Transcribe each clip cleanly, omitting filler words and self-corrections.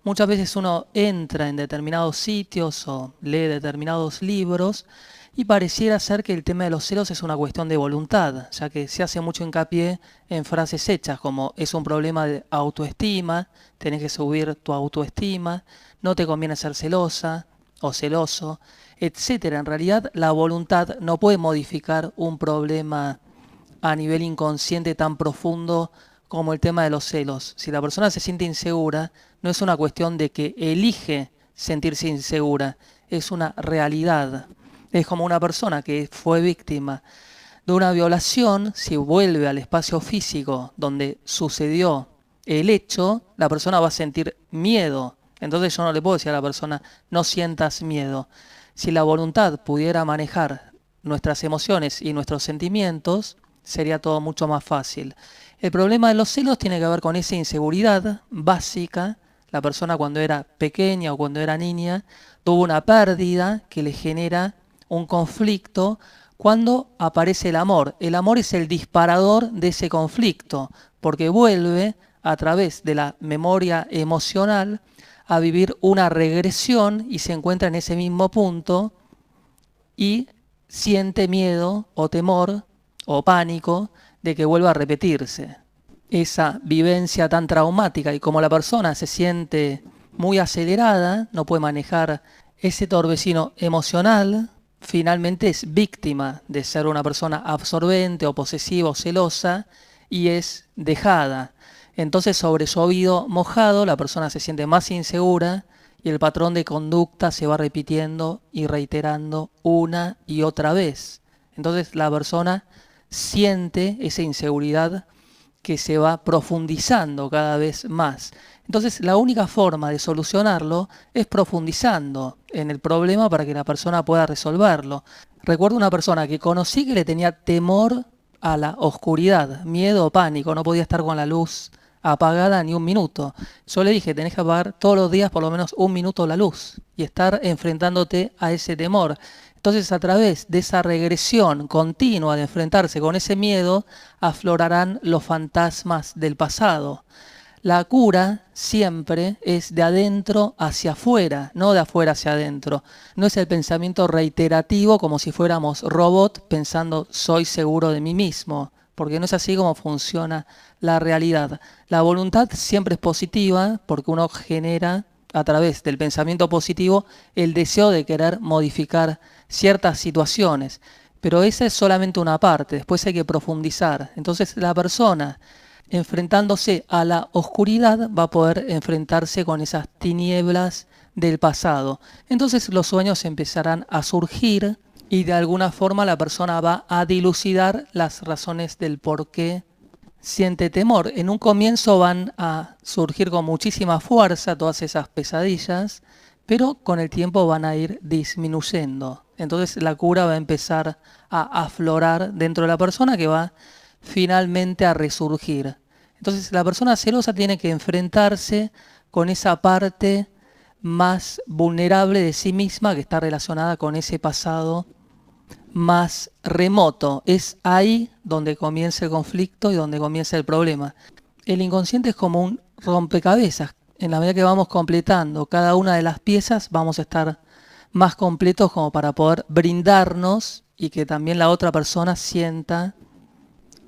Muchas veces uno entra en determinados sitios o lee determinados libros y pareciera ser que el tema de los celos es una cuestión de voluntad, ya que se hace mucho hincapié en frases hechas como es un problema de autoestima, tenés que subir tu autoestima, no te conviene ser celosa o celoso, etcétera. En realidad, la voluntad no puede modificar un problema a nivel inconsciente tan profundo como el tema de los celos. Si la persona se siente insegura, no es una cuestión de que elige sentirse insegura, es una realidad. Es como una persona que fue víctima de una violación, si vuelve al espacio físico donde sucedió el hecho, la persona va a sentir miedo. Entonces yo no le puedo decir a la persona, no sientas miedo. Si la voluntad pudiera manejar nuestras emociones y nuestros sentimientos, sería todo mucho más fácil. El problema de los celos tiene que ver con esa inseguridad básica. La persona cuando era pequeña o cuando era niña tuvo una pérdida que le genera un conflicto. Cuando aparece el amor es el disparador de ese conflicto, porque vuelve a través de la memoria emocional a vivir una regresión y se encuentra en ese mismo punto y siente miedo o temor o pánico de que vuelva a repetirse esa vivencia tan traumática. Y como la persona se siente muy acelerada, no puede manejar ese torbellino emocional, finalmente es víctima de ser una persona absorbente o posesiva o celosa y es dejada. Entonces, sobre su oído mojado, la persona se siente más insegura y el patrón de conducta se va repitiendo y reiterando una y otra vez. Entonces, la persona siente esa inseguridad que se va profundizando cada vez más. Entonces, la única forma de solucionarlo es profundizando en el problema para que la persona pueda resolverlo. Recuerdo una persona que conocí que le tenía temor a la oscuridad, miedo o pánico, no podía estar con la luz apagada ni un minuto. Yo le dije, tenés que apagar todos los días por lo menos un minuto la luz y estar enfrentándote a ese temor. Entonces, a través de esa regresión continua de enfrentarse con ese miedo, aflorarán los fantasmas del pasado. La cura siempre es de adentro hacia afuera, no de afuera hacia adentro. No es el pensamiento reiterativo como si fuéramos robot pensando soy seguro de mí mismo, porque no es así como funciona la realidad. La voluntad siempre es positiva porque uno genera a través del pensamiento positivo el deseo de querer modificar ciertas situaciones. Pero esa es solamente una parte, después hay que profundizar. Entonces la persona enfrentándose a la oscuridad va a poder enfrentarse con esas tinieblas del pasado. Entonces los sueños empezarán a surgir y de alguna forma la persona va a dilucidar las razones del por qué siente temor. En un comienzo van a surgir con muchísima fuerza todas esas pesadillas, pero con el tiempo van a ir disminuyendo. Entonces la cura va a empezar a aflorar dentro de la persona que va finalmente a resurgir. Entonces la persona celosa tiene que enfrentarse con esa parte más vulnerable de sí misma que está relacionada con ese pasado más remoto. Es ahí donde comienza el conflicto y donde comienza el problema. El inconsciente es como un rompecabezas. En la medida que vamos completando cada una de las piezas, vamos a estar más completos como para poder brindarnos y que también la otra persona sienta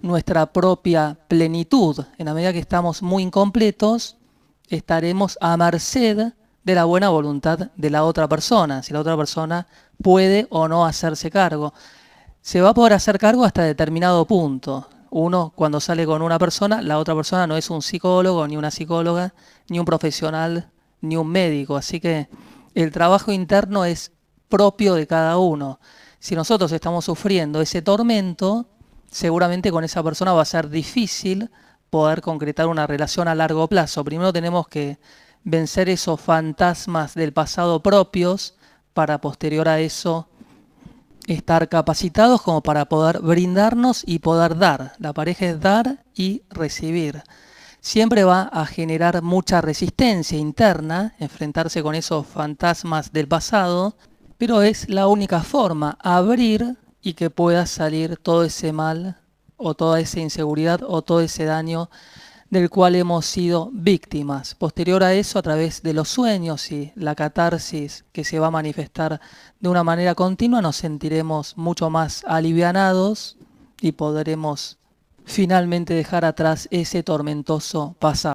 nuestra propia plenitud. En la medida que estamos muy incompletos, estaremos a merced de la buena voluntad de la otra persona, si la otra persona puede o no hacerse cargo. Se va a poder hacer cargo hasta determinado punto. Uno, cuando sale con una persona, la otra persona no es un psicólogo, ni una psicóloga, ni un profesional, ni un médico. Así que el trabajo interno es propio de cada uno. Si nosotros estamos sufriendo ese tormento, seguramente con esa persona va a ser difícil poder concretar una relación a largo plazo. Primero tenemos que vencer esos fantasmas del pasado propios para posterior a eso estar capacitados como para poder brindarnos y poder dar. La pareja es dar y recibir. Siempre va a generar mucha resistencia interna, enfrentarse con esos fantasmas del pasado, pero es la única forma, abrir y que pueda salir todo ese mal o toda esa inseguridad o todo ese daño del cual hemos sido víctimas. Posterior a eso, a través de los sueños y la catarsis que se va a manifestar de una manera continua, nos sentiremos mucho más alivianados y podremos finalmente dejar atrás ese tormentoso pasado.